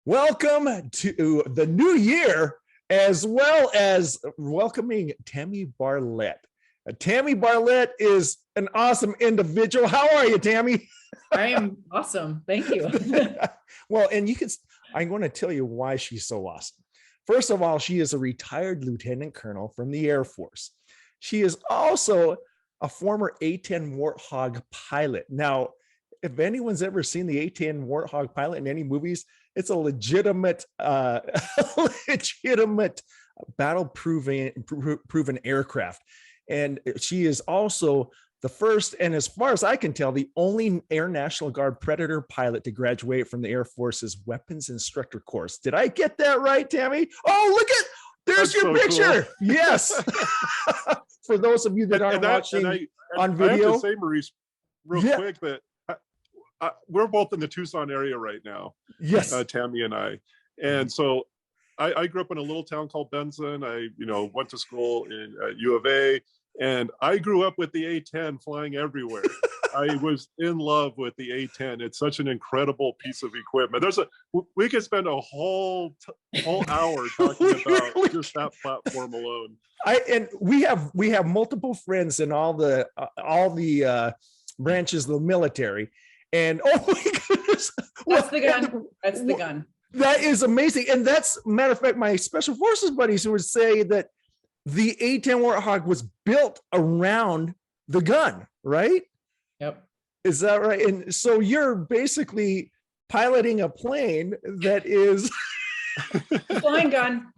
Welcome to the new year, as well as welcoming Tammy Barlette. Tammy Barlette is an awesome individual. How are you, Tammy? I am awesome. Thank you. Well, and I'm going to tell you why she's so awesome. First of all, she is a retired lieutenant colonel from the Air Force. She is also a former A-10 Warthog pilot. Now, if anyone's ever seen the A-10 Warthog pilot in any movies, it's a legitimate battle-proven aircraft. And she is also the first, and as far as I can tell, the only Air National Guard Predator pilot to graduate from the Air Force's Weapons Instructor course. Did I get that right, Tammy? Oh, look at, there's your picture. Cool. Yes. For those of you that aren't watching on video. I have to say, Maurice, real quick, that we're both in the Tucson area right now. Yes. Tammy and I. And so I grew up in a little town called Benson. I, went to school in U of A, and I grew up with the A-10 flying everywhere. I was in love with the A-10. It's such an incredible piece of equipment. We could spend a whole hour talking about just that platform alone. And we have multiple friends in all the branches of the military. And oh my goodness, that's the gun. That's the gun. That is amazing. And that's, matter of fact, my special forces buddies who would say that the A-10 Warthog was built around the gun, right? Yep. Is that right? And so you're basically piloting a plane that is flying gun.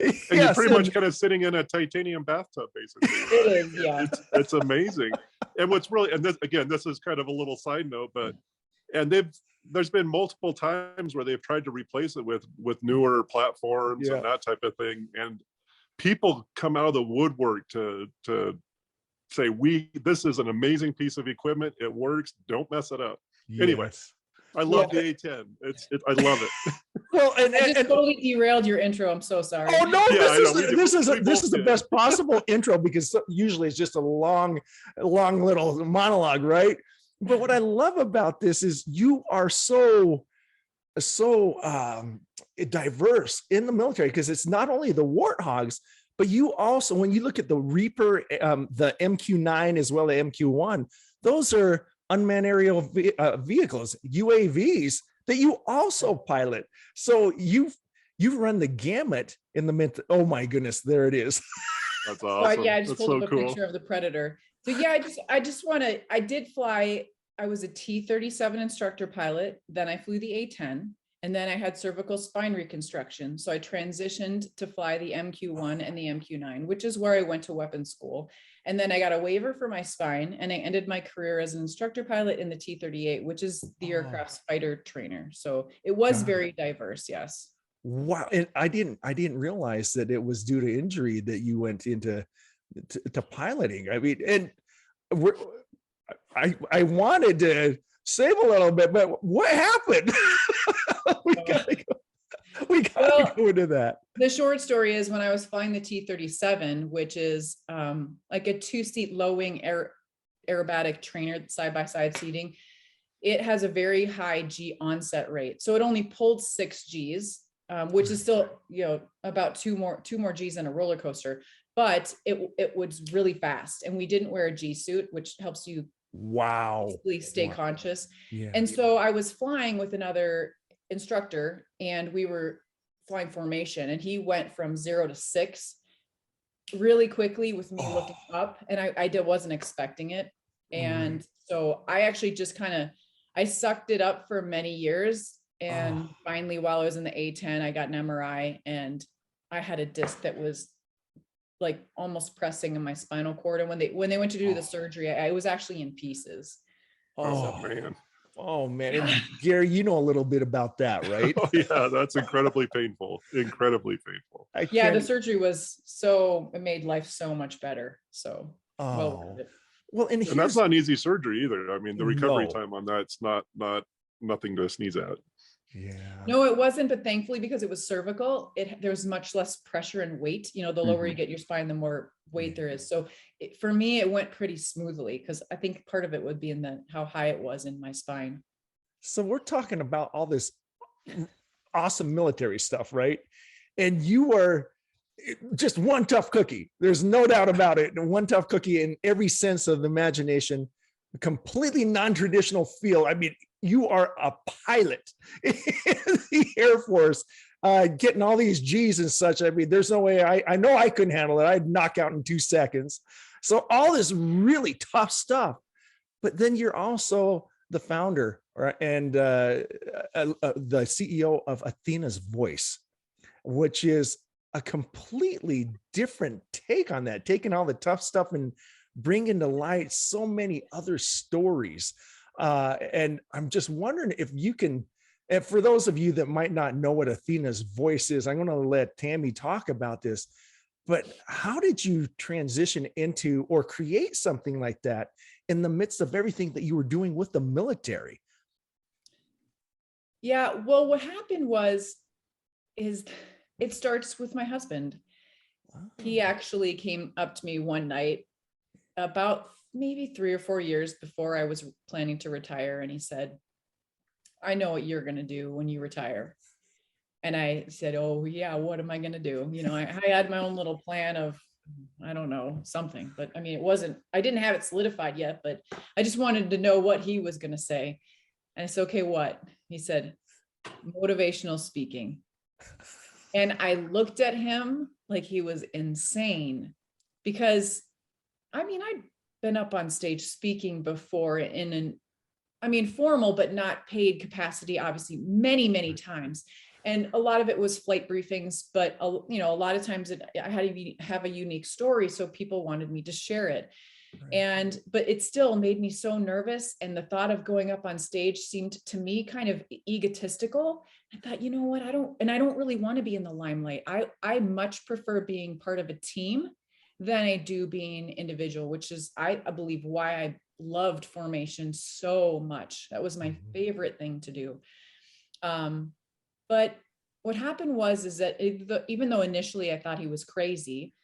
And you're pretty much kind of sitting in a titanium bathtub, basically. It is, yeah. It's amazing. And what's really, and this is kind of a little side note, but there's been multiple times where they've tried to replace it with newer platforms and that type of thing. And people come out of the woodwork to say, this is an amazing piece of equipment. It works. Don't mess it up. Yes. Anyways. I love the A-10. I love it. Well, and I just totally derailed your intro. I'm so sorry. Oh no, this is the best possible intro, because usually it's just a long little monologue, right? But what I love about this is you are so diverse in the military, because it's not only the Warthogs, but you also, when you look at the Reaper, the MQ-9 as well as MQ-1, those are unmanned aerial vehicles, UAVs, that you also pilot. So you've run the gamut in the oh my goodness, there it is. That's awesome. Yeah, I just pulled up a picture of the Predator. So yeah, I did fly. I was a T-37 instructor pilot. Then I flew the A-10, and then I had cervical spine reconstruction. So I transitioned to fly the MQ-1 and the MQ-9, which is where I went to weapons school. And then I got a waiver for my spine, and I ended my career as an instructor pilot in the T-38, which is the aircraft's fighter trainer. So it was very diverse. Yes. Wow. And I didn't realize that it was due to injury that you went into piloting. I mean, and I wanted to save a little bit, but what happened? We gotta go into that. The short story is, when I was flying the T-37, which is like a 2-seat low-wing aerobatic trainer, side-by-side seating, it has a very high G onset rate. So it only pulled 6 Gs, which is still, about two more Gs than a roller coaster, but it was really fast. And we didn't wear a G suit, which helps you stay conscious. Yeah. And so I was flying with another instructor, and we were flying formation, and he went from 0 to 6 really quickly with me looking up, and I wasn't expecting it. And so I actually just I sucked it up for many years. And finally, while I was in the A-10, I got an MRI, and I had a disc that was like almost pressing in my spinal cord. And when they went to do the surgery, I was actually in pieces. Oh man. And Gary, you know a little bit about that, right? Oh yeah, that's incredibly painful. Incredibly painful. Yeah, the surgery it made life so much better. So well, and that's not an easy surgery either. I mean, the recovery time on that's not nothing to sneeze at. Yeah. No, it wasn't, but thankfully, because it was cervical, there's much less pressure and weight. The lower you get your spine, the more weight there is. So for me, it went pretty smoothly, because I think part of it would be in how high it was in my spine. So we're talking about all this awesome military stuff, right? And you are just one tough cookie. There's no doubt about it. One tough cookie in every sense of the imagination, completely non-traditional feel. I mean, you are a pilot in the Air Force, getting all these G's and such. I mean, there's no way I know I couldn't handle it. I'd knock out in 2 seconds. So all this really tough stuff, but then you're also the founder and the CEO of Athena's Voice, which is a completely different take on that, taking all the tough stuff and bringing to light so many other stories. And I'm just wondering if you can, and for those of you that might not know what Athena's Voice is, I'm going to let Tammy talk about this, but how did you transition into or create something like that in the midst of everything that you were doing with the military? Yeah, well, what happened is it starts with my husband. He actually came up to me one night about maybe 3 or 4 years before I was planning to retire. And he said, I know what you're going to do when you retire. And I said, oh yeah, what am I going to do? You know, I had my own little plan of, I don't know, something, but I mean, I didn't have it solidified yet, but I just wanted to know what he was going to say. And I said, okay, what? He said, motivational speaking. And I looked at him like he was insane, because I mean, I'd been up on stage speaking before in formal, but not paid capacity, obviously many, many times. And a lot of it was flight briefings, but a lot of times I had to have a unique story. So people wanted me to share it. Right. But it still made me so nervous. And the thought of going up on stage seemed to me kind of egotistical. I thought, you know what, I don't really want to be in the limelight. I much prefer being part of a team than I do being individual, which is, I believe, why I loved formation so much. That was my favorite thing to do. But what happened is that even though initially I thought he was crazy,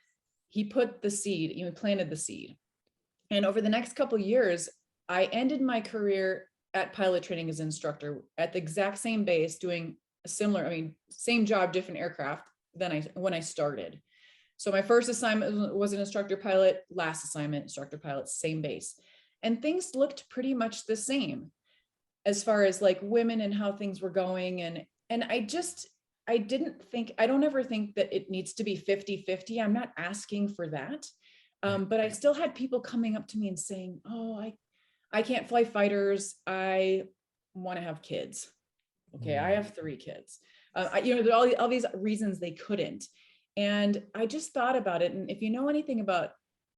he put the seed, planted the seed. And over the next couple of years, I ended my career at pilot training as instructor at the exact same base, doing a similar, same job, different aircraft than when I started. So my first assignment was an instructor pilot, last assignment, instructor pilot, same base. And things looked pretty much the same as far as like women and how things were going. And I don't ever think that it needs to be 50-50. I'm not asking for that. But I still had people coming up to me and saying, oh, I can't fly fighters. I want to have kids. Okay, I have 3 kids. There are all these reasons they couldn't. And I just thought about it. And if you know anything about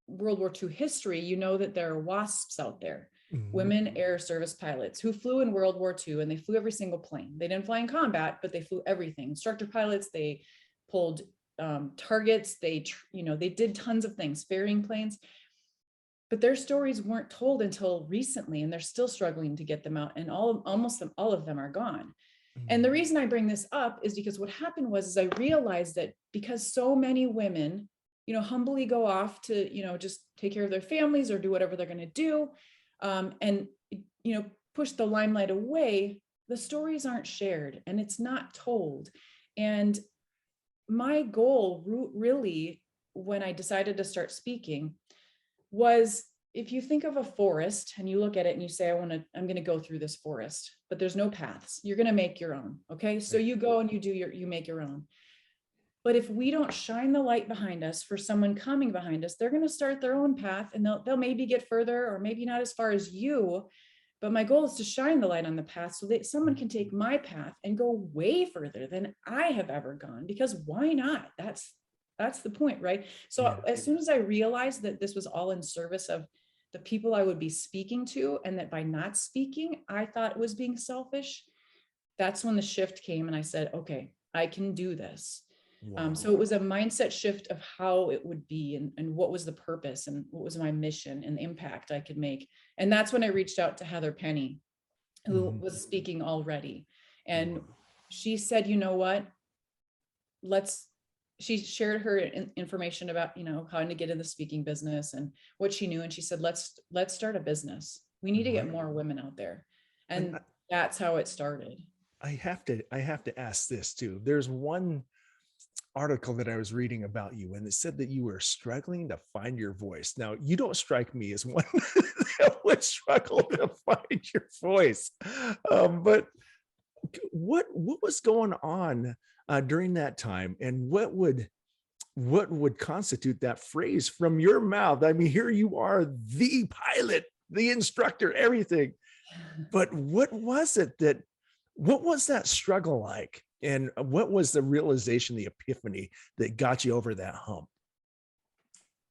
World War II history, you know that there are WASPs out there, women air service pilots who flew in World War II, and they flew every single plane. They didn't fly in combat, but they flew everything. Instructor pilots, they pulled targets, they did tons of things, ferrying planes, but their stories weren't told until recently, and they're still struggling to get them out, and almost all of them are gone. And the reason I bring this up is because what happened was I realized that because so many women, humbly go off to, just take care of their families or do whatever they're going to do, and, push the limelight away, the stories aren't shared and it's not told. And my goal really, when I decided to start speaking, was, if you think of a forest and you look at it and you say, I'm going to go through this forest, but there's no paths. You're going to make your own. Okay. So you go and you make your own. But if we don't shine the light behind us for someone coming behind us, they're going to start their own path, and they'll maybe get further or maybe not as far as you. But my goal is to shine the light on the path so that someone can take my path and go way further than I have ever gone, because why not? That's the point, right? So as soon as I realized that this was all in service of the people I would be speaking to, and that by not speaking, I thought it was being selfish, that's when the shift came, and I said, okay, I can do this. Wow. So it was a mindset shift of how it would be, and what was the purpose, and what was my mission and the impact I could make. And that's when I reached out to Heather Penny, who was speaking already. And she said, you know what, she shared her information about, you know, how to get in the speaking business and what she knew. And she said, let's start a business. We need to get more women out there. And that's how it started. I have to ask this too. There's one article that I was reading about you, and it said that you were struggling to find your voice. Now, you don't strike me as one that would struggle to find your voice. But what was going on during that time, and what would constitute that phrase from your mouth? I mean, here you are, the pilot, the instructor, everything. But what was that struggle like? And what was the realization, the epiphany that got you over that hump?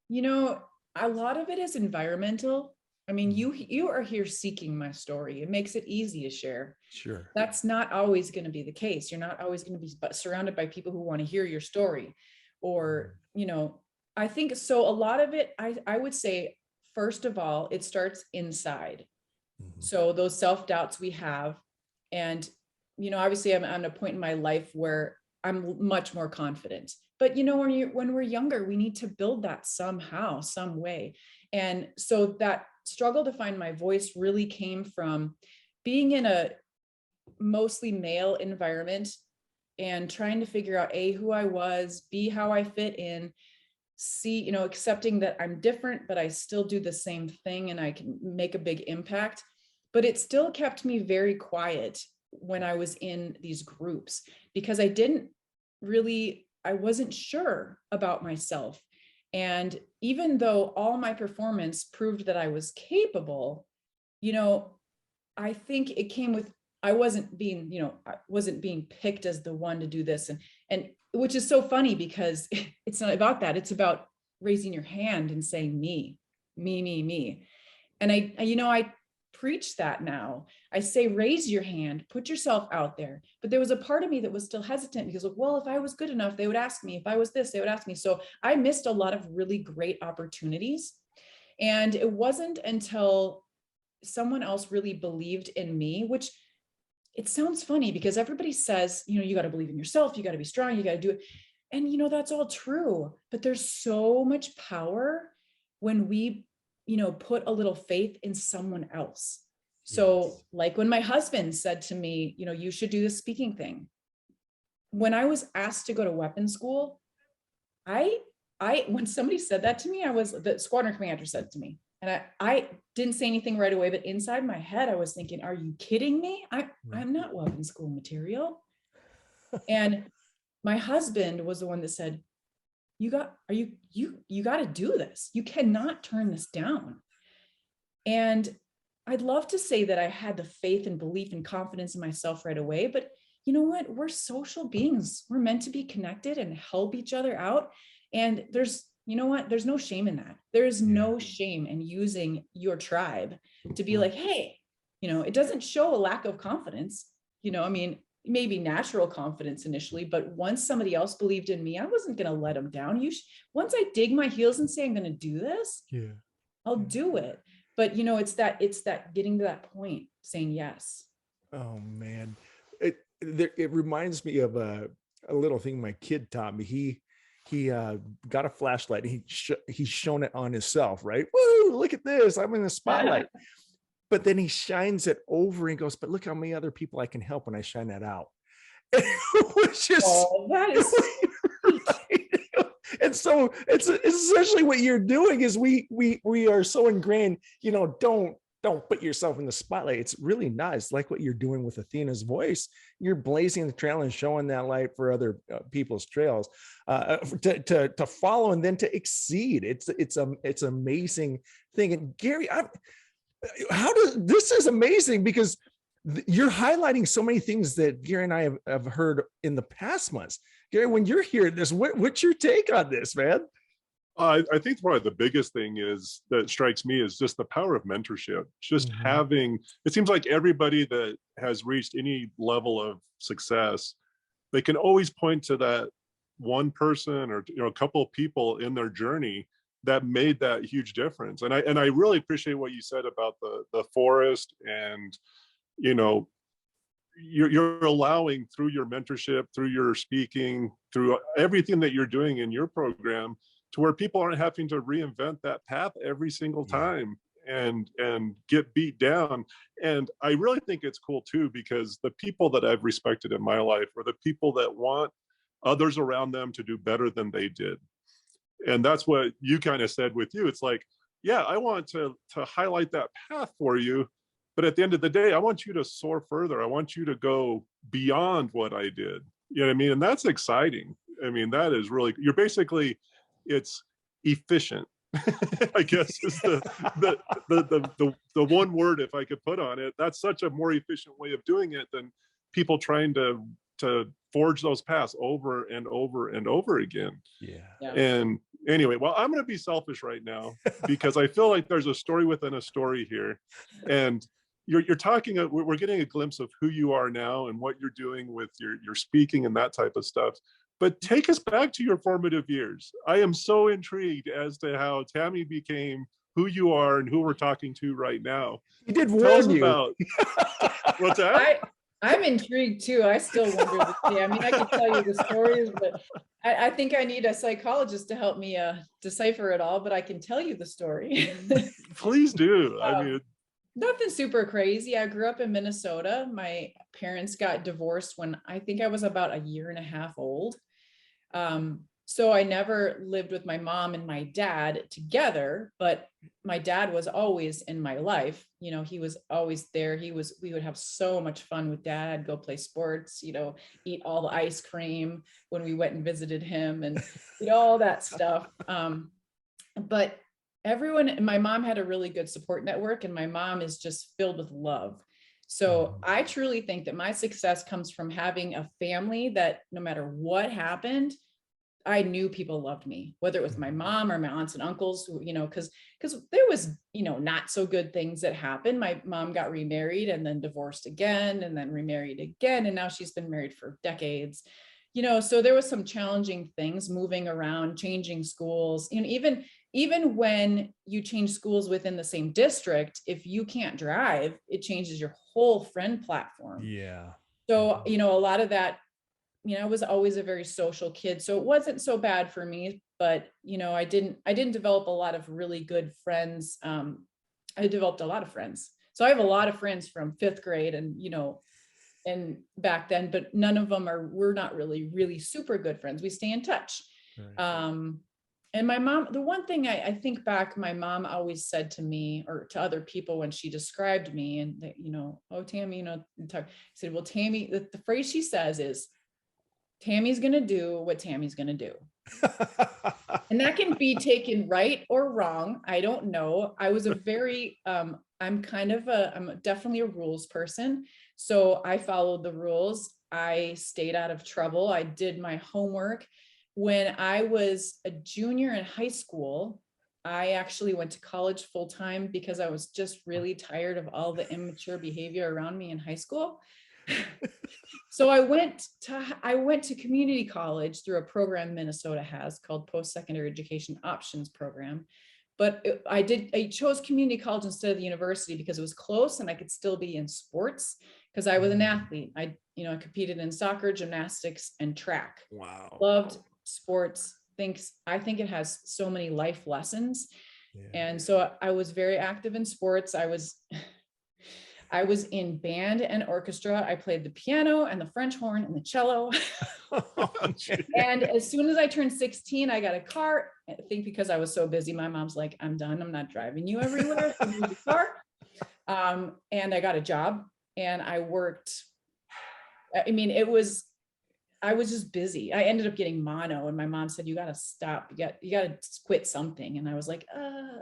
You know, a lot of it is environmental. I mean, you are here seeking my story. It makes it easy to share. Sure. That's not always going to be the case. You're not always going to be surrounded by people who want to hear your story. Or, you know, I think so. A lot of it, I would say, first of all, it starts inside. So those self-doubts we have, and, you know, obviously I'm at a point in my life where I'm much more confident, but you know, when we're younger, we need to build that somehow, some way. And so that struggle to find my voice really came from being in a mostly male environment and trying to figure out A, who I was, B, how I fit in, C, you know, accepting that I'm different, but I still do the same thing and I can make a big impact. But it still kept me very quiet when I was in these groups, because I wasn't sure about myself. And even though all my performance proved that I was capable, you know, I think it came with, I wasn't being picked as the one to do this. And which is so funny, because it's not about that. It's about raising your hand and saying me. And I preach that now. I say, raise your hand, put yourself out there. But there was a part of me that was still hesitant, because, well, if I was good enough, they would ask me. If I was this, they would ask me. So I missed a lot of really great opportunities. And it wasn't until someone else really believed in me, which it sounds funny because everybody says, you know, you got to believe in yourself, you got to be strong, you got to do it. And, you know, that's all true, but there's so much power when we, you know, put a little faith in someone else. So like when my husband said to me, you know, you should do this speaking thing. When I was asked to go to weapons school, when somebody said that to me, the squadron commander said it to me, and I didn't say anything right away, but inside my head, I was thinking, are you kidding me? I'm not weapons school material. And my husband was the one that said, you got to do this. You cannot turn this down. And I'd love to say that I had the faith and belief and confidence in myself right away, but you know what? We're social beings. We're meant to be connected and help each other out. And you know what? There's no shame in that. There is no shame in using your tribe to be like, hey, you know, it doesn't show a lack of confidence. You know, I mean, maybe natural confidence initially, but once somebody else believed in me, I wasn't going to let them down. Once I dig my heels and say, I'm going to do this, I'll do it. But, you know, it's that getting to that point, saying yes. Oh man. It reminds me of a little thing my kid taught me. He got a flashlight and he's shown it on himself, right? Woo, look at this, I'm in the spotlight. But then he shines it over and goes, but look how many other people I can help when I shine that out. Which is, that is right? And so it's essentially what you're doing is we are so ingrained, you know, don't put yourself in the spotlight. It's really nice, like what you're doing with Athena's voice. You're blazing the trail and showing that light for other people's trails to follow and then to exceed. It's amazing thing. And Gary, this is amazing because you're highlighting so many things that Gary and I have heard in the past months. Gary, when you're hearing this, what's your take on this, man? I think probably the biggest thing that strikes me is just the power of mentorship. Just having, it seems like everybody that has reached any level of success, they can always point to that one person or, you know, a couple of people in their journey that made that huge difference. And I really appreciate what you said about the forest and, you know, you're allowing, through your mentorship, through your speaking, through everything that you're doing in your program, to where people aren't having to reinvent that path every single time and get beat down. And I really think it's cool too, because the people that I've respected in my life are the people that want others around them to do better than they did. And that's what you kind of said with you. It's like, yeah, I want to highlight that path for you, but at the end of the day, I want you to soar further. I want you to go beyond what I did. You know what I mean? And that's exciting. I mean, that is really, you're basically, it's efficient. I guess is the one word, if I could put on it. That's such a more efficient way of doing it than people trying to forge those paths over and over and over again. Yeah. And anyway, well, I'm going to be selfish right now because I feel like there's a story within a story here, and you're talking. We're getting a glimpse of who you are now and what you're doing with your speaking and that type of stuff. But take us back to your formative years. I am so intrigued as to how Tammy became who you are and who we're talking to right now. He did Tell us warn you. about what's that? I'm intrigued too. I still wonder. I mean, I could tell you the stories, but I think I need a psychologist to help me decipher it all. But I can tell you the story. Please do. I mean, nothing super crazy. I grew up in Minnesota. My parents got divorced when I think I was about a year and a half old. So I never lived with my mom and my dad together, but my dad was always in my life. You know, he was always there. We would have so much fun with dad, go play sports, you know, eat all the ice cream when we went and visited him and all that stuff. But my mom had a really good support network, and my mom is just filled with love. So I truly think that my success comes from having a family that no matter what happened, I knew people loved me, whether it was my mom or my aunts and uncles, you know, because there was, you know, not so good things that happened. My mom got remarried and then divorced again and then remarried again. And now she's been married for decades, you know, so there was some challenging things, moving around, changing schools, you know, even when you change schools within the same district, if you can't drive, it changes your whole friend platform. Yeah. So, you know, a lot of that, you know, I was always a very social kid, so it wasn't so bad for me, but, you know, I didn't develop a lot of really good friends. I developed a lot of friends. So I have a lot of friends from 5th grade and, you know, and back then, but none of them we're not really super good friends. We stay in touch. Right. And my mom, the one thing I think back, my mom always said to me or to other people when she described me and, that, you know, oh, Tammy, you know, said, well, Tammy, the phrase she says is, Tammy's going to do what Tammy's going to do. And that can be taken right or wrong. I don't know. I was a very, I'm definitely a rules person. So I followed the rules. I stayed out of trouble. I did my homework. When I was a junior in high school, I actually went to college full time because I was just really tired of all the immature behavior around me in high school. So I went to community college through a program Minnesota has called Post-Secondary Education Options Program. But I chose community college instead of the university because it was close and I could still be in sports because I was an athlete. I competed in soccer, gymnastics, and track. Wow. Loved sports. I think it has so many life lessons. Yeah. And so I was very active in sports. I was in band and orchestra. I played the piano and the French horn and the cello. And as soon as I turned 16, I got a car. I think because I was so busy, my mom's like, I'm done. I'm not driving you everywhere. I need a car. And I got a job and I worked. I mean, I was just busy. I ended up getting mono and my mom said, you got to stop. You got to quit something. And I was like,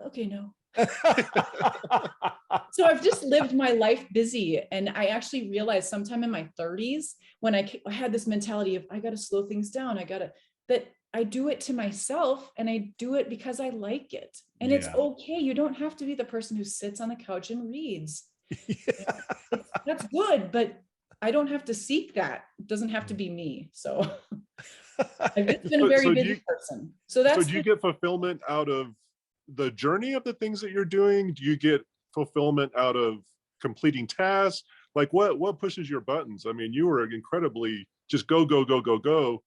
okay, no. So I've just lived my life busy. And I actually realized sometime in my 30s when I had this mentality of, I got to slow things down. That I do it to myself and I do it because I like it. And it's okay. You don't have to be the person who sits on the couch and reads. That's good, but I don't have to seek that. It doesn't have to be me. So I've just been a very busy person. So do you get fulfillment out of the journey of the things that you're doing? Do you get fulfillment out of completing tasks? Like what pushes your buttons? I mean, you were incredibly just go, go, go, go, go.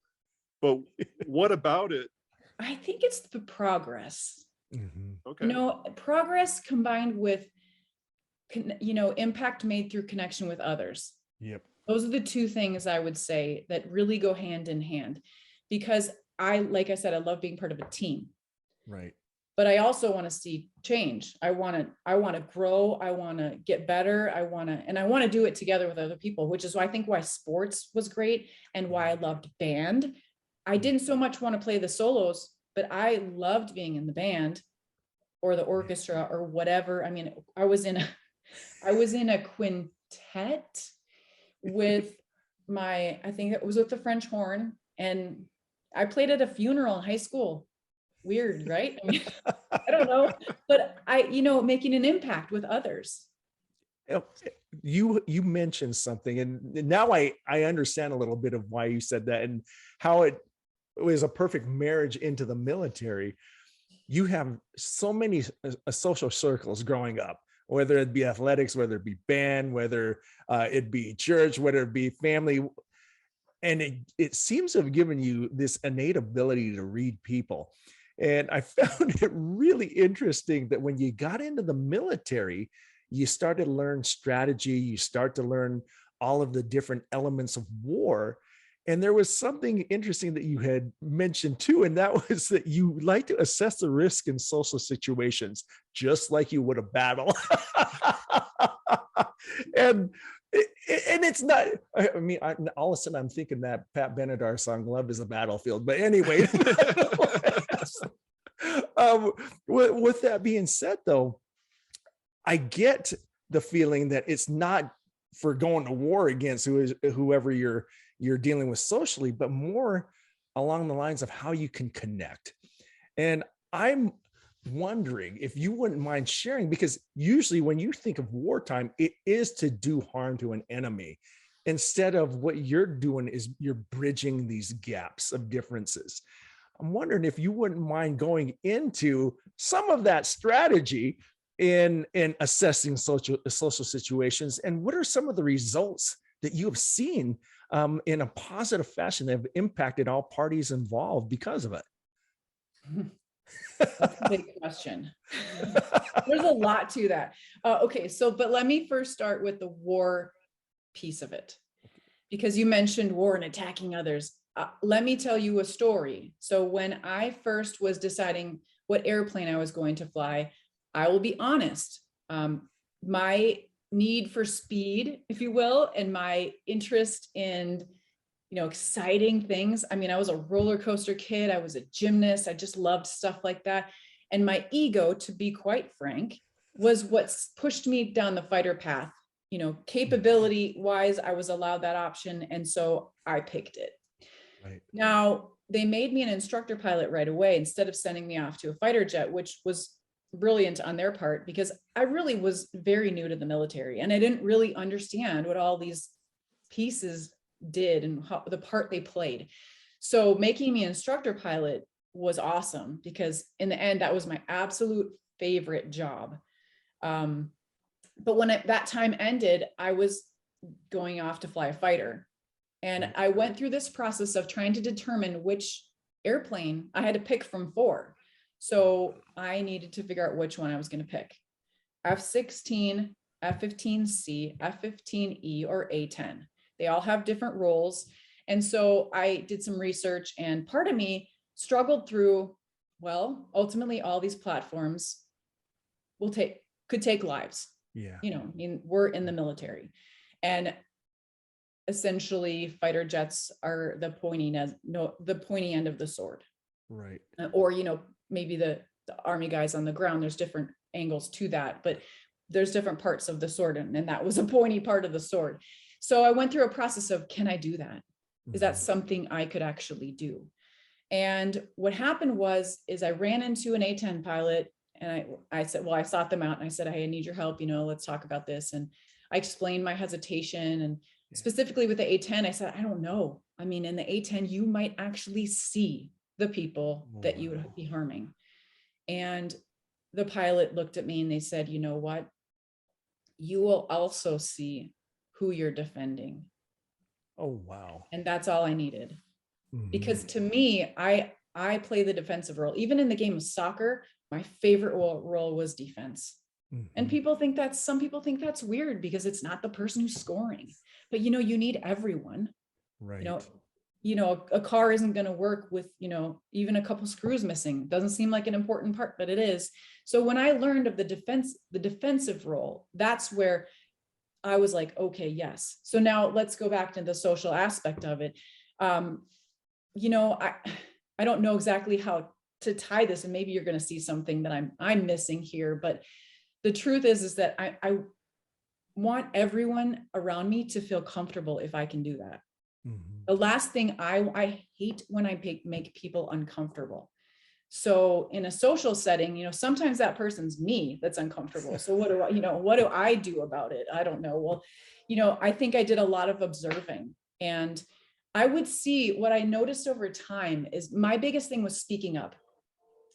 But what about it? I think it's the progress. Okay. You know, progress combined with, you know, impact made through connection with others. Yep. Those are the two things I would say that really go hand in hand, because like I said, I love being part of a team. Right. But I also want to see change. I want to grow. I want to get better. I want to do it together with other people, which is why I think why sports was great and why I loved band. I didn't so much want to play the solos, but I loved being in the band or the orchestra or whatever. I mean, I was in a quintet with I think it was with the French horn, and I played at a funeral in high school. Weird, right? I mean, I don't know, but making an impact with others. You mentioned something, and now I understand a little bit of why you said that and how it was a perfect marriage into the military. You have so many social circles growing up, whether it be athletics, whether it be band, whether it be church, whether it be family. And it seems to have given you this innate ability to read people. And I found it really interesting that when you got into the military, you started to learn strategy, you start to learn all of the different elements of war. And there was something interesting that you had mentioned too, and that was that you like to assess the risk in social situations, just like you would a battle. and it's not, I mean, all of a sudden I'm thinking that Pat Benatar song, Love is a Battlefield. But anyway, with that being said, though, I get the feeling that it's not for going to war against whoever you're dealing with socially, but more along the lines of how you can connect. And I'm wondering if you wouldn't mind sharing, because usually when you think of wartime, it is to do harm to an enemy. Instead of what you're doing is you're bridging these gaps of differences. I'm wondering if you wouldn't mind going into some of that strategy in assessing social situations, and what are some of the results that you have seen in a positive fashion that have impacted all parties involved because of it? That's a big question. There's a lot to that. Okay, but let me first start with the war piece of it, because you mentioned war and attacking others. Let me tell you a story. So when I first was deciding what airplane I was going to fly, I will be honest, my need for speed, if you will, and my interest in exciting things. I mean, I was a roller coaster kid. I was a gymnast. I just loved stuff like that. And my ego, to be quite frank, was what's pushed me down the fighter path. Capability wise, I was allowed that option. And so I picked it. Right. Now, they made me an instructor pilot right away, instead of sending me off to a fighter jet, which was brilliant on their part, because I really was very new to the military and I didn't really understand what all these pieces did and how the part they played. So making me an instructor pilot was awesome, because in the end, that was my absolute favorite job. But when that time ended, I was going off to fly a fighter. And I went through this process of trying to determine which airplane I had to pick from 4. So I needed to figure out which one I was going to pick. F-16, F-15C, F-15E, or A-10. They all have different roles. And so I did some research, and part of me struggled through, well, ultimately all these platforms could take lives. Yeah. I mean, we're in the military, and essentially fighter jets are the pointy end of the sword. Right. Or, maybe the Army guys on the ground, there's different angles to that, but there's different parts of the sword, and that was a pointy part of the sword. So I went through a process of, can I do that? Is that something I could actually do? And what happened is I ran into an A-10 pilot, and I said, well, I sought them out and I said, hey, I need your help, let's talk about this. And I explained my hesitation, and specifically with the A-10, I said, I don't know. I mean, in the A-10, you might actually see the people that you would be harming. And the pilot looked at me and they said, you know what? You will also see who you're defending. Oh, wow. And that's all I needed. Mhm. Because to me, I play the defensive role. Even in the game of soccer, my favorite role was defense. And Mhm. some people think that's weird because it's not the person who's scoring. But you need everyone. Right. A car isn't going to work with, even a couple screws missing. Doesn't seem like an important part, but it is. So when I learned of the defensive role, that's where I was like, okay, yes. So now let's go back to the social aspect of it. I don't know exactly how to tie this, and maybe you're going to see something that I'm missing here, but the truth is that I want everyone around me to feel comfortable if I can do that. Mhm. The last thing I hate when I make people uncomfortable. So in a social setting, sometimes that person's me that's uncomfortable. So what do I do about it? I don't know. Well, I think I did a lot of observing, and I would see what I noticed over time is my biggest thing was speaking up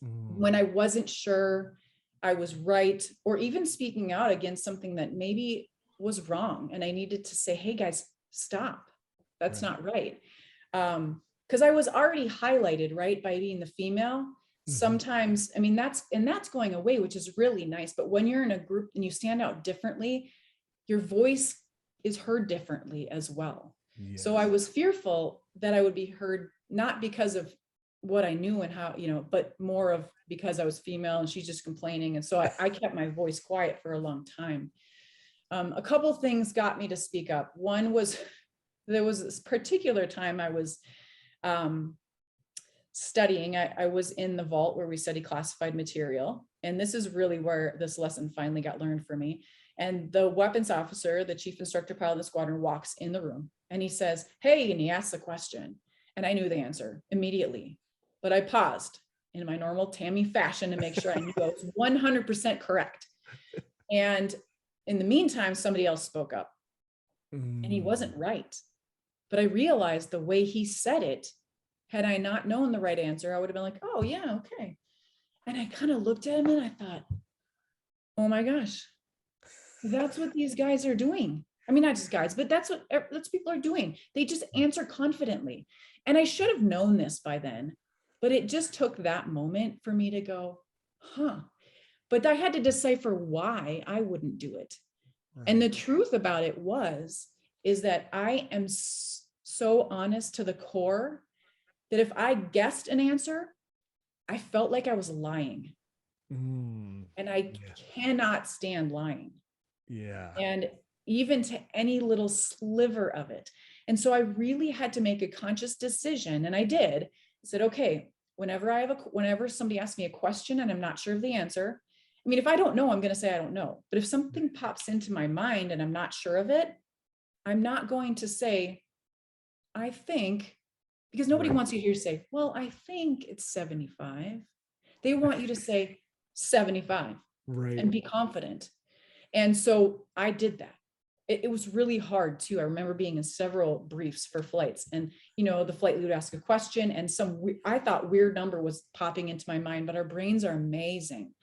when I wasn't sure I was right, or even speaking out against something that maybe was wrong. And I needed to say, hey guys, stop. That's Right. not right. Because I was already highlighted, right, by being the female. Sometimes, I mean, that's going away, which is really nice. But when you're in a group and you stand out differently, your voice is heard differently as well. So I was fearful that I would be heard, not because of what I knew and how, but more of because I was female and she's just complaining. And so I kept my voice quiet for a long time. A couple of things got me to speak up. One was, there was this particular time I was studying. I was in the vault where we study classified material. And this is really where this lesson finally got learned for me. And the weapons officer, the chief instructor pilot of the squadron, walks in the room and he says, hey, and he asks the question. And I knew the answer immediately, but I paused in my normal Tammy fashion to make sure I knew I was 100% correct. And in the meantime, somebody else spoke up and he wasn't right. But I realized the way he said it, had I not known the right answer, I would have been like, oh yeah, okay. And I kind of looked at him and I thought, oh my gosh, that's what these guys are doing. I mean, not just guys, but that's what people are doing. They just answer confidently. And I should have known this by then, but it just took that moment for me to go, huh. But I had to decipher why I wouldn't do it. Right. And the truth about it is that I am so honest to the core that if I guessed an answer, I felt like I was lying. And I cannot stand lying. Yeah. And even to any little sliver of it. And so I really had to make a conscious decision. And I did. I said, okay, whenever somebody asks me a question and I'm not sure of the answer, I mean, if I don't know, I'm going to say I don't know. But if something pops into my mind and I'm not sure of it, I'm not going to say, I think, because nobody wants you to hear you say, well, I think it's 75. They want you to say 75 and be confident. And so I did that. It was really hard too. I remember being in several briefs for flights, and the flight leader would ask a question and I thought weird number was popping into my mind, but our brains are amazing.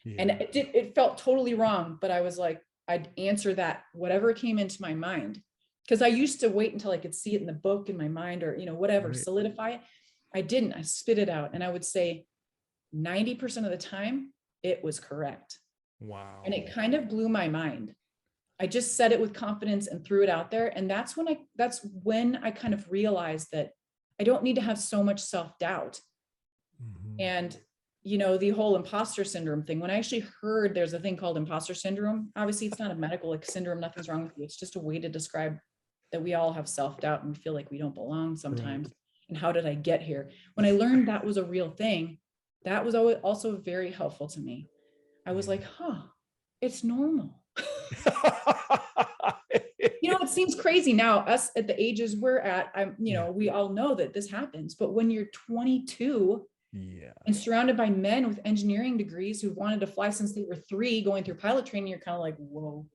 Yeah. And it felt totally wrong, but I was like, I'd answer that, whatever came into my mind. Because I used to wait until I could see it in the book in my mind or, whatever, solidify it. I didn't, I spit it out. And I would say 90% of the time it was correct. Wow. And it kind of blew my mind. I just said it with confidence and threw it out there. And that's when I kind of realized that I don't need to have so much self-doubt. And, the whole imposter syndrome thing, when I actually heard there's a thing called imposter syndrome, obviously it's not a medical syndrome, nothing's wrong with you. It's just a way to describe that we all have self-doubt and we feel like we don't belong sometimes. And how did I get here? When I learned that was a real thing, that was also very helpful to me. I was like, it's normal. It seems crazy now, us at the ages we're at, we all know that this happens, but when you're 22 and surrounded by men with engineering degrees who wanted to fly since they were 3 going through pilot training, you're kind of like, whoa.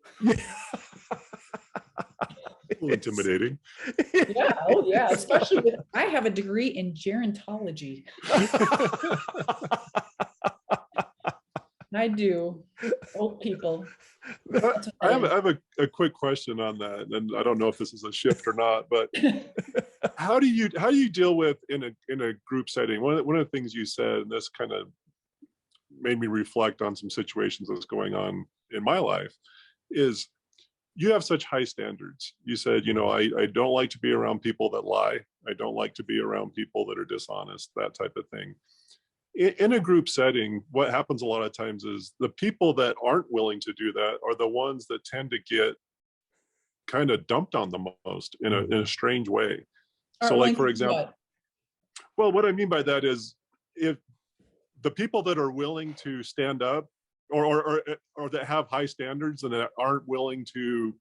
Intimidating. Yeah. Oh yeah. Especially I have a degree in gerontology. I do. Old people. I have a quick question on that, and I don't know if this is a shift or not, but how do you deal with in a group setting? One of the things you said, and this kind of made me reflect on some situations that's going on in my life, is you have such high standards. You said, I don't like to be around people that lie. I don't like to be around people that are dishonest, that type of thing. In a group setting, what happens a lot of times is the people that aren't willing to do that are the ones that tend to get kind of dumped on the most in a strange way. So like, for example, what I mean by that is, if the people that are willing to stand up or that have high standards and that aren't willing to,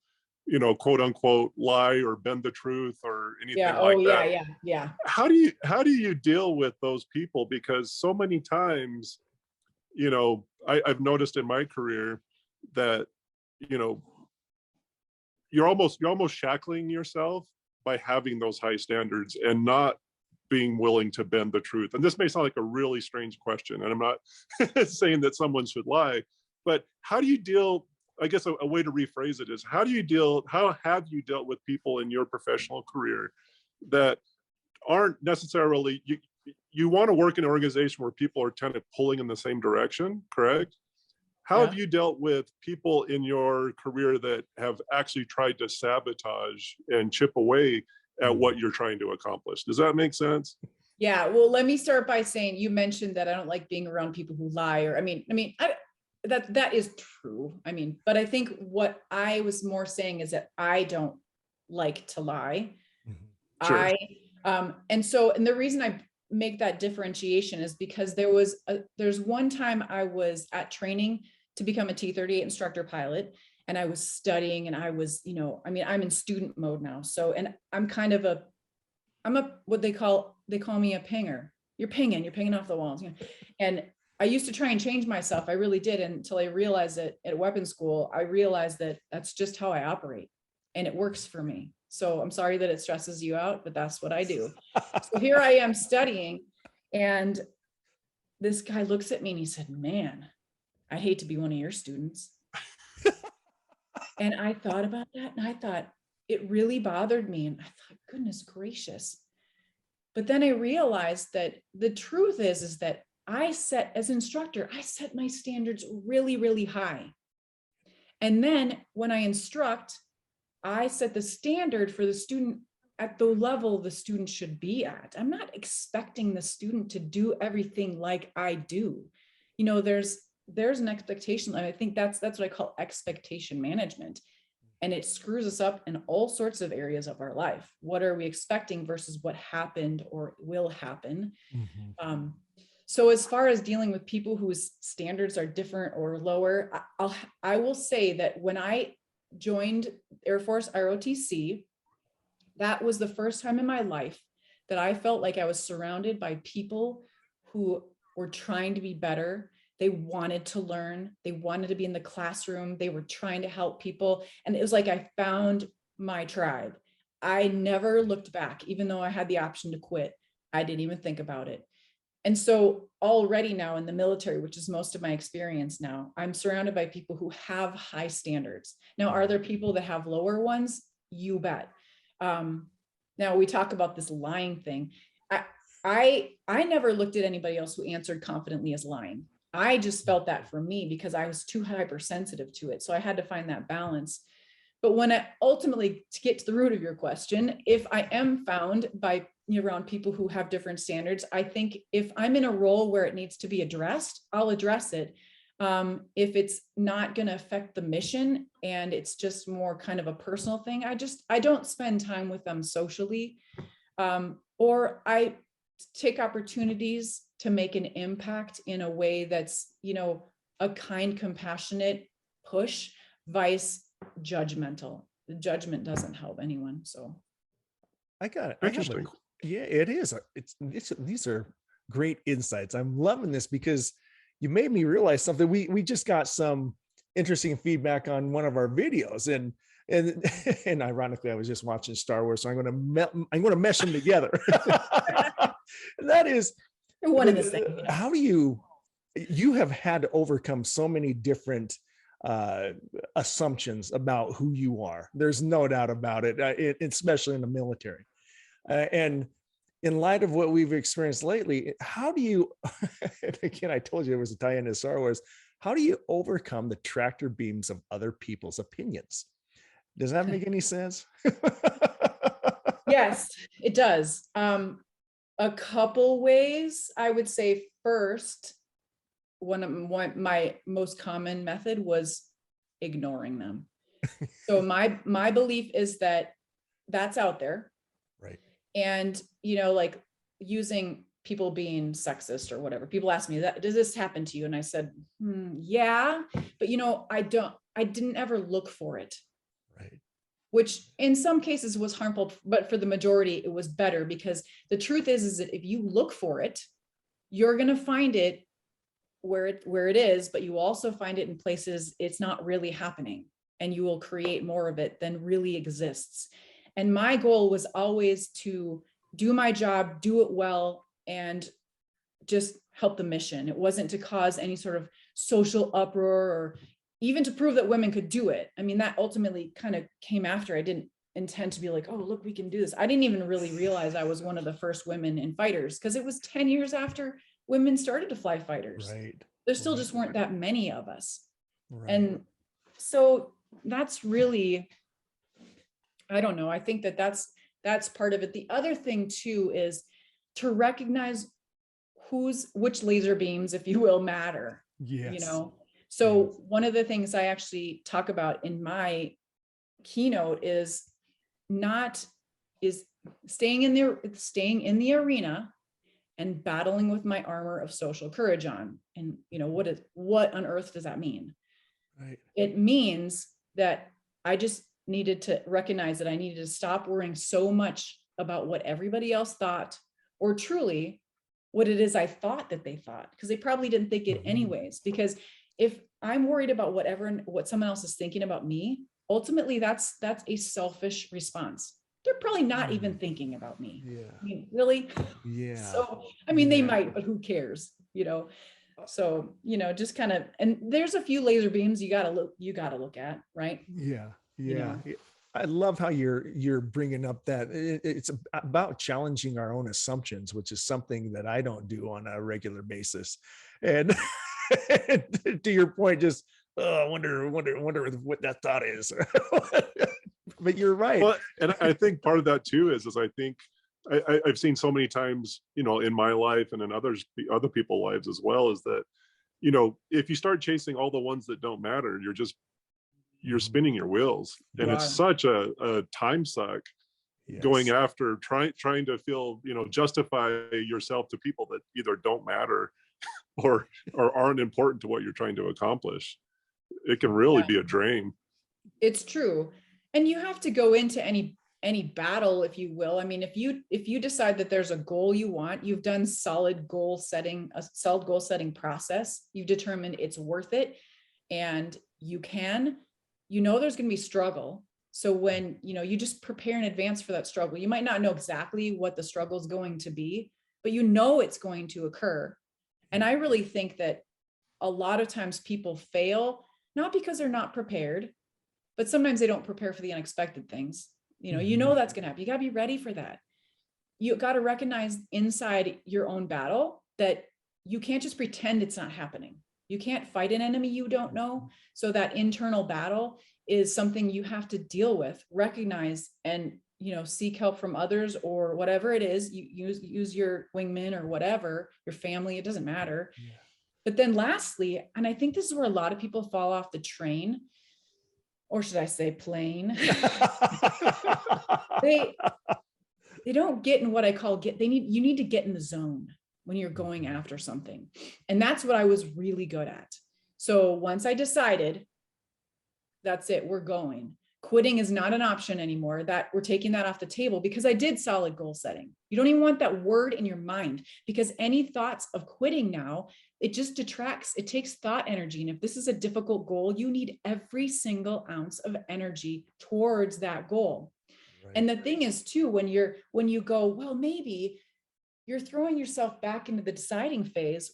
quote unquote, lie or bend the truth or anything like that. Yeah. How do you deal with those people? Because so many times, I've noticed in my career that, you're almost shackling yourself by having those high standards and not being willing to bend the truth. And this may sound like a really strange question, and I'm not saying that someone should lie, but how do you deal, I guess a way to rephrase it is, how have you dealt with people in your professional career that aren't necessarily, you want to work in an organization where people are kind of pulling in the same direction, correct? How have you dealt with people in your career that have actually tried to sabotage and chip away at what you're trying to accomplish? Does that make sense? Yeah. Well, let me start by saying, you mentioned that I don't like being around people who lie, or that is true. But I think what I was more saying is that I don't like to lie. Sure. And the reason I make that differentiation is because there's one time I was at training to become a T-38 instructor pilot, and I was studying, and I was, I'm in student mode now. So, and I'm what they call me a pinger. You're pinging off the walls. And I used to try and change myself. I really did, until I realized that at weapons school, I realized that that's just how I operate, and it works for me. So I'm sorry that it stresses you out, but that's what I do. So here I am studying, and this guy looks at me and he said, "Man, I'd hate to be one of your students." And I thought about that, and I thought it really bothered me. And I thought, goodness gracious. But then I realized that the truth is that as an instructor, I set my standards really, really high. And then when I instruct, I set the standard for the student at the level the student should be at. I'm not expecting the student to do everything like I do. There's an expectation. And I think that's what I call expectation management. And it screws us up in all sorts of areas of our life. What are we expecting versus what happened or will happen? So as far as dealing with people whose standards are different or lower, I will say that when I joined Air Force ROTC, that was the first time in my life that I felt like I was surrounded by people who were trying to be better. They wanted to learn. They wanted to be in the classroom. They were trying to help people. And it was like I found my tribe. I never looked back, even though I had the option to quit. I didn't even think about it. And so already now in the military, which is most of my experience now, I'm surrounded by people who have high standards. Now, are there people that have lower ones? You bet. Now we talk about this lying thing. I never looked at anybody else who answered confidently as lying. I just felt that for me because I was too hypersensitive to it. So I had to find that balance. But when I ultimately, to get to the root of your question, if I am found by around people who have different standards, I think if I'm in a role where it needs to be addressed, I'll address it. If it's not going to affect the mission and it's just more kind of a personal thing, I don't spend time with them socially, or I take opportunities to make an impact in a way that's, a kind, compassionate push, vice judgmental. The judgment doesn't help anyone. So I got it. Interesting. Yeah, it is. These are great insights. I'm loving this because you made me realize something. We just got some interesting feedback on one of our videos, and ironically, I was just watching Star Wars, so I'm going to mesh them together. And that is one and the same. How do you you have had to overcome so many different assumptions about who you are. There's no doubt about it, especially in the military. And in light of what we've experienced lately, how do you, and again, I told you it was a tie-in to Star Wars, how do you overcome the tractor beams of other people's opinions? Does that make any sense? Yes, it does. A couple ways. I would say first, one of my most common method was ignoring them. So my belief is that that's out there. Right. And, you know, like using people being sexist or whatever. People ask me that, does this happen to you? And I said, yeah, but you know, I didn't ever look for it. Right. Which in some cases was harmful, but for the majority, it was better, because the truth is that if you look for it, you're going to find it where it is, but you also find it in places it's not really happening, and you will create more of it than really exists. And my goal was always to do my job, do it well, and just help the mission. It wasn't to cause any sort of social uproar or even to prove that women could do it. I mean, that ultimately kind of came after. I didn't intend to be like, oh, look, we can do this. I didn't even really realize I was one of the first women in fighters, because it was 10 years after women started to fly fighters. Right. There still just weren't that many of us. Right. And so that's really, I don't know. I think that's part of it. The other thing too is to recognize which laser beams, if you will, matter. Yes. You know, so one of the things I actually talk about in my keynote is staying in the arena and battling with my armor of social courage on. And you know, what on earth does that mean? Right. It means that I just needed to recognize that I needed to stop worrying so much about what everybody else thought, or truly what it is I thought that they thought, because they probably didn't think it anyways. Because if I'm worried about what someone else is thinking about me, ultimately that's a selfish response. They're probably not even thinking about me. Yeah. I mean, really? Yeah. So, I mean, they might, but who cares, you know? So, you know, just kind of, and there's a few laser beams you gotta look at, right? Yeah. Yeah. You know? I love how you're bringing up that it's about challenging our own assumptions, which is something that I don't do on a regular basis. And to your point, just I wonder what that thought is. But you're right. Well, and I think part of that too is I think I've seen so many times, you know, in my life and in other people's lives as well, is that, you know, if you start chasing all the ones that don't matter, you're spinning your wheels, and it's such a time suck. Yes. Going after trying to feel, you know, justify yourself to people that either don't matter or aren't important to what you're trying to accomplish. It can really be a drain. It's true. And you have to go into any battle, if you will. I mean, if you decide that there's a goal you want, you've done a solid goal setting process, you've determined it's worth it, and you know there's going to be struggle. So when, you know, you just prepare in advance for that struggle. You might not know exactly what the struggle is going to be, but you know it's going to occur. And I really think that a lot of times people fail, not because they're not prepared, but sometimes they don't prepare for the unexpected things. You know that's going to happen. You got to be ready for that. You got to recognize inside your own battle that you can't just pretend it's not happening. You can't fight an enemy you don't know. So that internal battle is something you have to deal with, recognize, and, you know, seek help from others or whatever it is. You use your wingman or whatever, your family, it doesn't matter. Yeah. But then lastly, and I think this is where a lot of people fall off the train, or should I say plane? they don't get in what I call you need to get in the zone when you're going after something. And that's what I was really good at. So once I decided, that's it, we're going. Quitting is not an option anymore. That we're taking that off the table, because I did solid goal setting. You don't even want that word in your mind, because any thoughts of quitting now, it just detracts. It takes thought energy. And if this is a difficult goal, you need every single ounce of energy towards that goal. Right. And the thing is too, when you go, well, maybe, you're throwing yourself back into the deciding phase.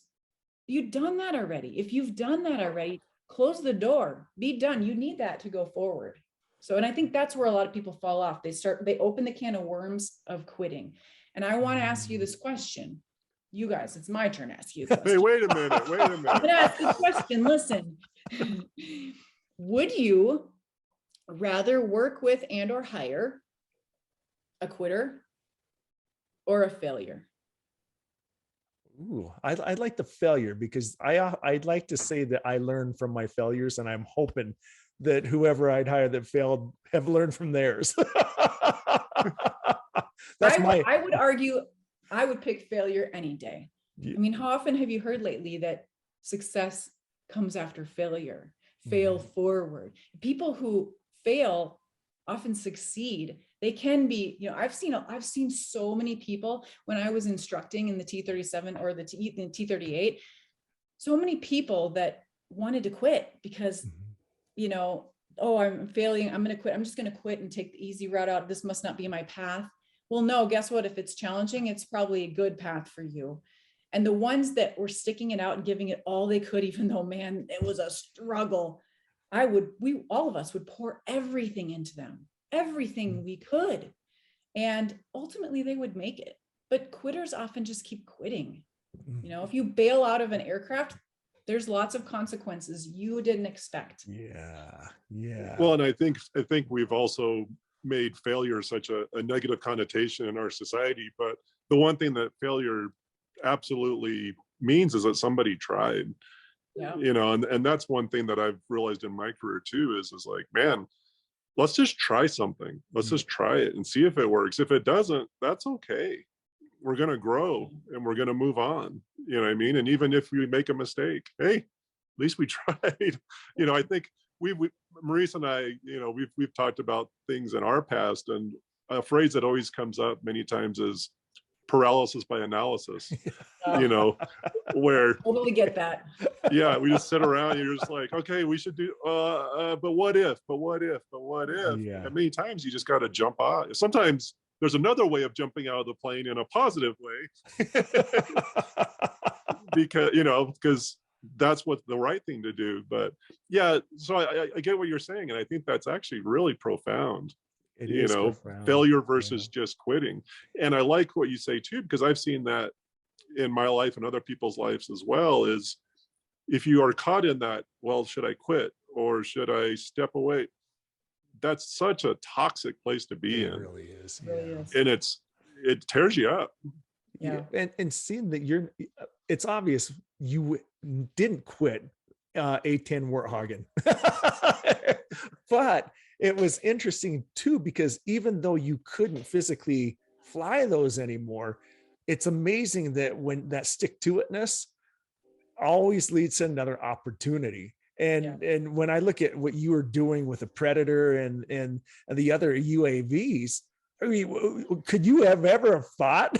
You've done that already. If you've done that already, close the door, be done. You need that to go forward. So, and I think that's where a lot of people fall off. They open the can of worms of quitting. And I want to ask you this question. You guys, it's my turn to ask you a question. Hey, wait a minute. I'm gonna ask the question. Listen, would you rather work with and or hire a quitter or a failure? Ooh, I like the failure, because I'd like to say that I learned from my failures, and I'm hoping that whoever I'd hire that failed have learned from theirs. I would argue I would pick failure any day. Yeah. I mean, how often have you heard lately that success comes after failure? Fail forward. People who fail often succeed. They can be, you know, I've seen so many people when I was instructing in the T37 or the T38, so many people that wanted to quit because, you know, oh, I'm failing, I'm going to quit. I'm just going to quit and take the easy route out. This must not be my path. Well, no, guess what? If it's challenging, it's probably a good path for you. And the ones that were sticking it out and giving it all they could, even though, man, it was a struggle, all of us would pour everything into them, everything we could. And ultimately they would make it. But quitters often just keep quitting. You know, if you bail out of an aircraft, there's lots of consequences you didn't expect. Yeah. Yeah. Well, and I think we've also made failure such a negative connotation in our society. But the one thing that failure absolutely means is that somebody tried. Yeah. You know, and that's one thing that I've realized in my career too, is like, man, let's just try something. Let's just try it and see if it works. If it doesn't, that's okay. We're going to grow and we're going to move on. You know what I mean? And even if we make a mistake, hey, at least we tried. You know, I think Maurice and I, you know, we've talked about things in our past, and a phrase that always comes up many times is paralysis by analysis. You know, where Totally get that. yeah, we just sit around and you're just like, okay, we should do but what if, Yeah. and many times you just got to jump out. Sometimes there's another way of jumping out of the plane in a positive way. because that's what the right thing to do. But yeah, so I get what you're saying, and I think that's actually really profound. It You is know, profound. failure versus just quitting. And I like what you say too, because I've seen that in my life and other people's lives as well, is if you are caught in that, well, should I quit or should I step away? That's such a toxic place to be in. It really is. It really is. And it tears you up. Yeah. And seeing that it's obvious you didn't quit A10 Warthogging. But it was interesting too, because even though you couldn't physically fly those anymore, it's amazing that when that stick-to-itness always leads to another opportunity. And when I look at what you were doing with the Predator and the other UAVs, I mean, could you have ever thought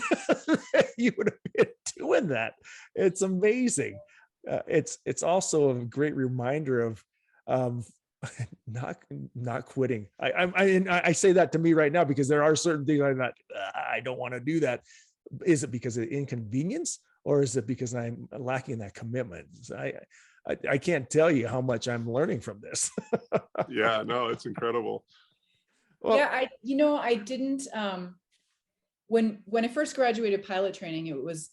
you would have been doing that? It's amazing. It's also a great reminder of not quitting. I say that to me right now because there are certain things I'm not. I don't want to do that. Is it because of inconvenience, or is it because I'm lacking that commitment? I can't tell you how much I'm learning from this. Yeah, no, it's incredible. Well, yeah, I didn't when I first graduated pilot training, it was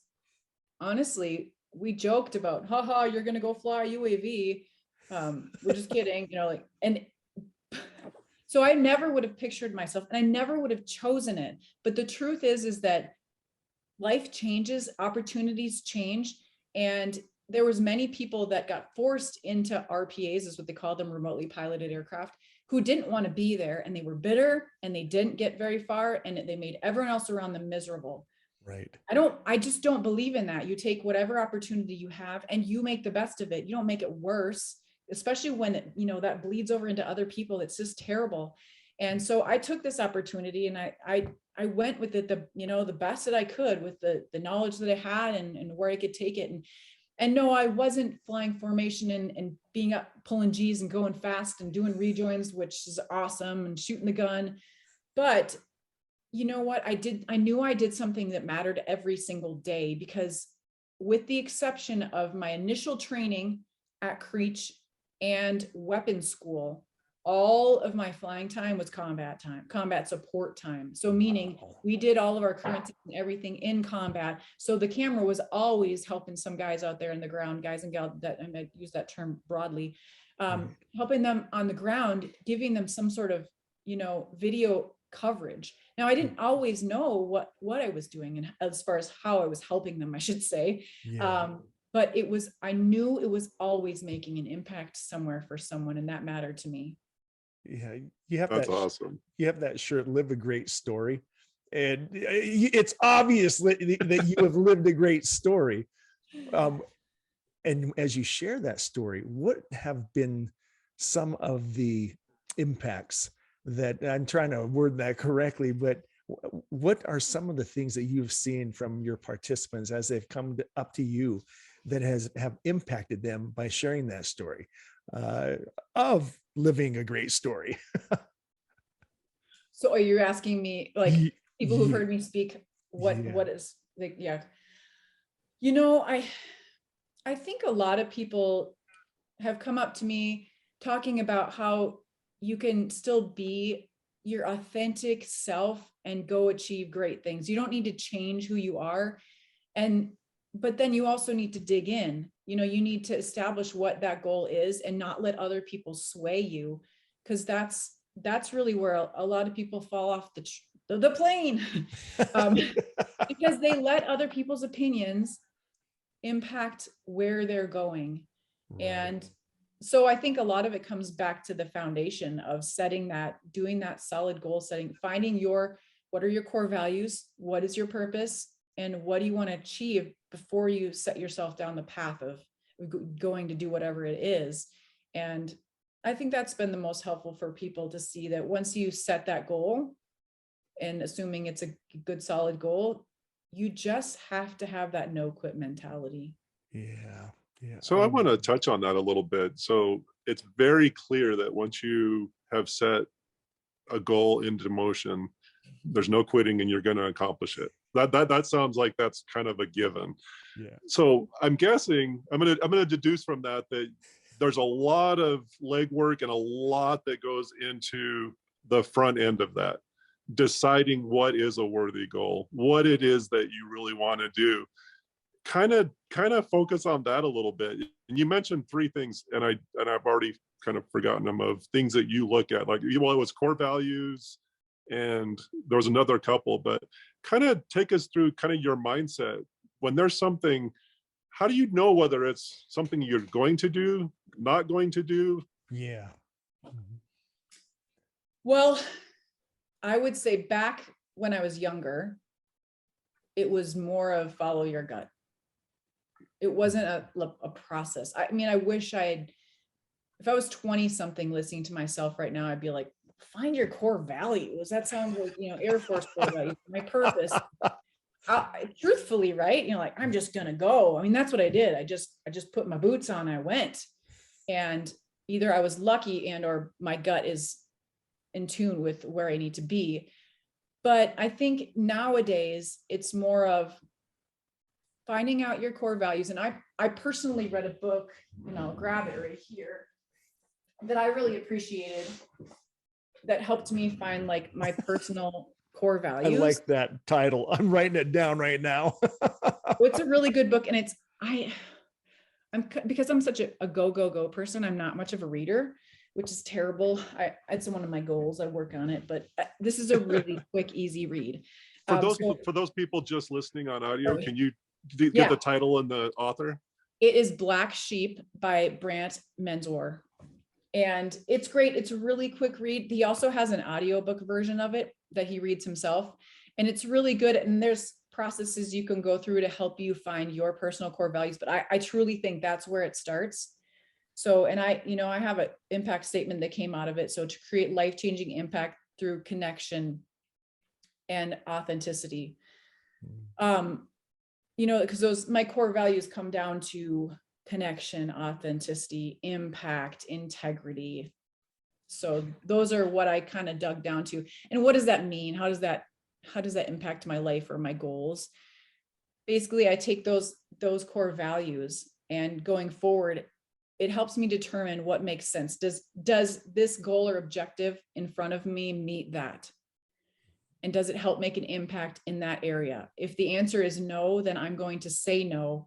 honestly, we joked about, haha, you're gonna go fly a UAV. We're just kidding, you know, like, and so I never would have pictured myself, and I never would have chosen it. But the truth is that life changes, opportunities change, and there was many people that got forced into RPAs, is what they call them, remotely piloted aircraft, who didn't want to be there, and they were bitter and they didn't get very far, and they made everyone else around them miserable. right. I just don't believe in that. You take whatever opportunity you have and you make the best of it. You don't make it worse, especially when that bleeds over into other people. It's just terrible. And so I took this opportunity and I went with it the best that I could with the knowledge that I had and where I could take it. And no, I wasn't flying formation and being up pulling G's and going fast and doing rejoins, which is awesome, and shooting the gun. But you know what I did? I knew I did something that mattered every single day, because with the exception of my initial training at Creech and weapons school, all of my flying time was combat time, combat support time. So meaning we did all of our currency and everything in combat. So the camera was always helping some guys out there in the ground, guys and gals, that, and I use that term broadly, helping them on the ground, giving them some sort of, you know, video coverage. Now, I didn't always know what I was doing, and as far as how I was helping them, I should say. But it was, I knew it was always making an impact somewhere for someone, and that mattered to me. Yeah, you have That's that. awesome. You have that shirt, "Live a Great Story," and it's obvious that you have lived a great story. And as you share that story, what have been some of the impacts that, I'm trying to word that correctly, but what are some of the things that you've seen from your participants as they've come up to you that have impacted them by sharing that story of living a great story? So are you asking me, like, people who've heard me speak, what is like, you know, I think a lot of people have come up to me talking about how you can still be your authentic self and go achieve great things. You don't need to change who you are. But then you also need to dig in. You know, you need to establish what that goal is and not let other people sway you, because that's really where a lot of people fall off the plane because they let other people's opinions impact where they're going. Right. And so I think a lot of it comes back to the foundation of setting that, doing that solid goal setting, finding what are your core values, what is your purpose, and what do you want to achieve before you set yourself down the path of going to do whatever it is. And I think that's been the most helpful for people to see that once you set that goal, and assuming it's a good solid goal, you just have to have that no quit mentality. Yeah. So I want to touch on that a little bit. So it's very clear that once you have set a goal into motion, there's no quitting and you're going to accomplish it. That sounds like that's kind of a given. Yeah. So I'm guessing, I'm going to deduce from that there's a lot of legwork and a lot that goes into the front end of that, deciding what is a worthy goal, what it is that you really want to do. Kind of focus on that a little bit. And you mentioned three things, and I've already kind of forgotten them, of things that you look at, like, well, it was core values, and there was another couple, but kind of take us through kind of your mindset when there's something. How do you know whether it's something you're going to do, not going to do? Yeah. Well, I would say back when I was younger, it was more of follow your gut. It wasn't a process. I mean, I wish if I was 20 something listening to myself right now, I'd be like, find your core values. That sounds like, you know, Air Force core values, my purpose. Truthfully, right? You know, like, I'm just going to go. I mean, that's what I did. I just put my boots on, I went. And either I was lucky and or my gut is in tune with where I need to be. But I think nowadays it's more of finding out your core values. And I personally read a book, and I'll grab it right here, that I really appreciated, that helped me find like my personal core values. I like that title. I'm writing it down right now. It's a really good book. And because I'm such a go person, I'm not much of a reader, which is terrible. It's one of my goals. I work on it, but this is a really quick, easy read. For those people just listening on audio, can you get the title and the author? It is Black Sheep by Brant Mensor. And it's great. It's a really quick read. He also has an audiobook version of it that he reads himself. And it's really good. And there's processes you can go through to help you find your personal core values. But I truly think that's where it starts. So, and I have an impact statement that came out of it. So to create life-changing impact through connection and authenticity. Because my core values come down to connection, authenticity, impact, integrity. So those are what I kind of dug down to. And what does that mean? How does that impact my life or my goals? basically I take those core values, and going forward, it helps me determine what makes sense. Does this goal or objective in front of me meet that? And does it help make an impact in that area? If the answer is no, then I'm going to say no.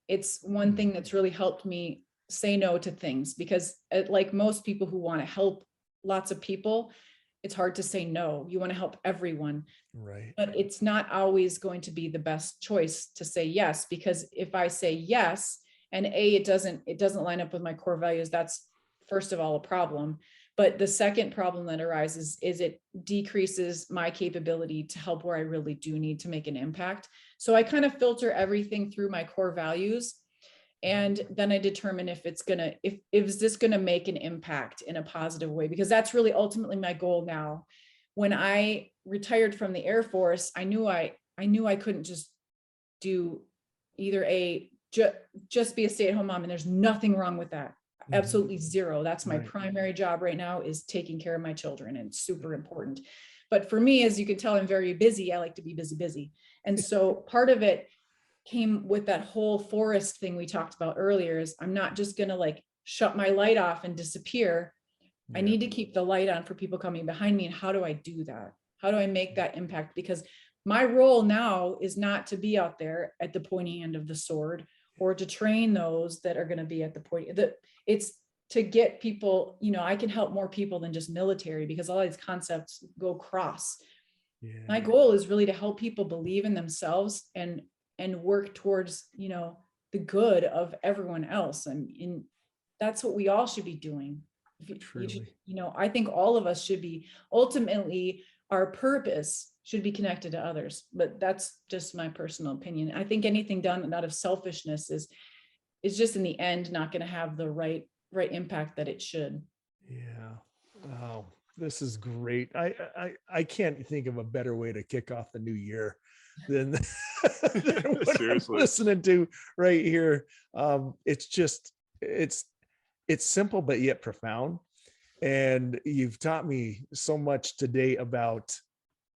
It's one thing that's really helped me say no to things, because like most people who want to help lots of people, it's hard to say no. You want to help everyone. Right. But it's not always going to be the best choice to say yes, because if I say yes, and it doesn't line up with my core values, that's first of all a problem. But the second problem that arises is it decreases my capability to help where I really do need to make an impact. So I kind of filter everything through my core values. And then I determine if is this gonna make an impact in a positive way, because that's really ultimately my goal now. When I retired from the Air Force, I knew I couldn't just do either just be a stay-at-home mom, and there's nothing wrong with that. Absolutely zero. That's my primary job right now, is taking care of my children, and it's super important. But for me, as you can tell, I'm very busy. I like to be busy. And so part of it came with that whole forest thing we talked about earlier, is I'm not just going to like shut my light off and disappear. I need to keep the light on for people coming behind me. And how do I do that? How do I make that impact? Because my role now is not to be out there at the pointy end of the sword, or to train those that are going to be at the point. It's to get people, I can help more people than just military, because all these concepts go cross. My goal is really to help people believe in themselves and work towards, the good of everyone else. And that's what we all should be doing. I think all of us should be, ultimately, our purpose should be connected to others, but that's just my personal opinion. I think anything done out of selfishness is just in the end not going to have the right impact that it should. Yeah. Wow. This is great. I can't think of a better way to kick off the new year than, than what I'm listening to right here. It's simple, but yet profound. And you've taught me so much today about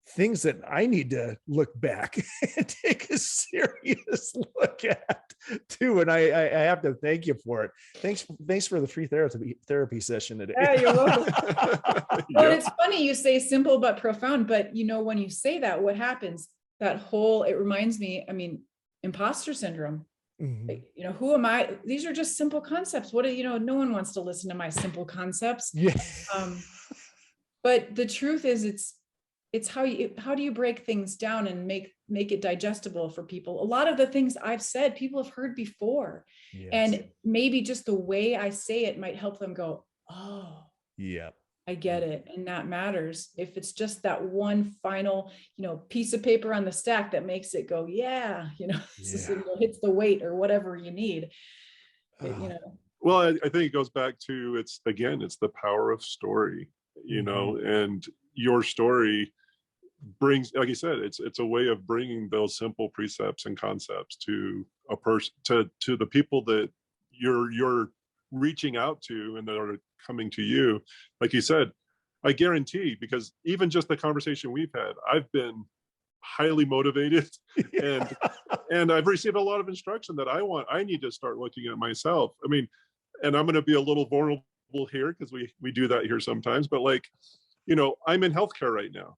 things that I need to look back and take a serious look at too. And I have to thank you for it. Thanks for the free therapy session today. Yeah, you're welcome. But it's funny you say simple but profound, but when you say that, what happens? It reminds me, imposter syndrome. Who am I? These are just simple concepts. No one wants to listen to my simple concepts. Yeah. But the truth is, it's how do you break things down and make it digestible for people? A lot of the things I've said, people have heard before. Yes. And maybe just the way I say it might help them go, oh, yeah, I get it. And that matters. If it's just that one final, piece of paper on the stack that makes it go, hits the weight or whatever you need. Well, I think it goes back to, it's the power of story, and your story brings, like you said, it's a way of bringing those simple precepts and concepts to a person, to the people that you're reaching out to and that are coming to you. Like you said, I guarantee, because even just the conversation we've had, I've been highly motivated and I've received a lot of instruction that I need to start looking at myself. And I'm going to be a little vulnerable here, because we do that here sometimes, but I'm in healthcare right now,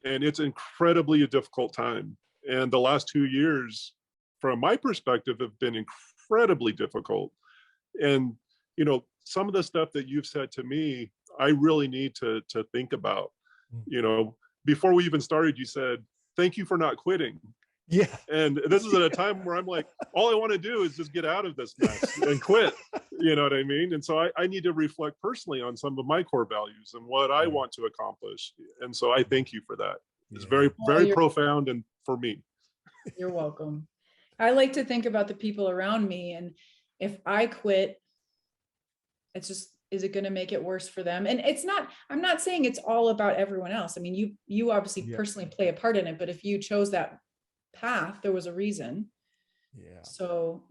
and it's incredibly a difficult time. And the last 2 years, from my perspective, have been incredibly difficult. And, some of the stuff that you've said to me, I really need to think about. Before we even started, you said, thank you for not quitting. Yeah. And this is at a time where I'm like, all I want to do is just get out of this mess and quit. You know what I mean? And so I need to reflect personally on some of my core values and what I want to accomplish. And so I thank you for that. It's very, very profound, and for me. You're welcome. I like to think about the people around me, and if I quit, is it going to make it worse for them? And I'm not saying it's all about everyone else. You obviously personally play a part in it, but if you chose that path, there was a reason. Yeah. So,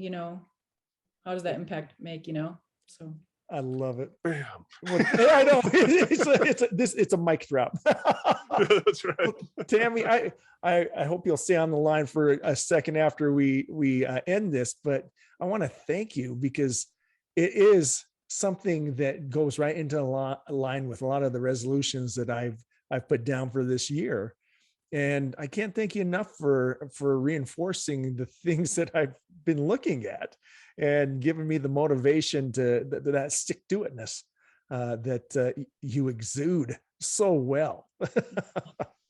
how does that impact make, so. I love it. Bam. Well, I know it's a mic drop. That's right. Tammy, I hope you'll stay on the line for a second after we end this, but I want to thank you because it is something that goes right into line with a lot of the resolutions that I've put down for this year. And I can't thank you enough for reinforcing the things that I've been looking at and giving me the motivation to that stick-to-itness that you exude so well.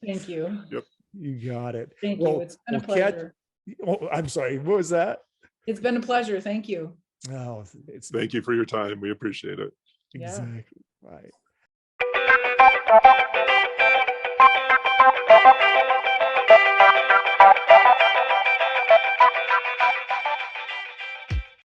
Thank you. Yep. You got it. Thank you. It's been a pleasure. Oh, I'm sorry. What was that? It's been a pleasure. Thank you. Oh, Thank you for your time. We appreciate it. Yeah. Exactly right.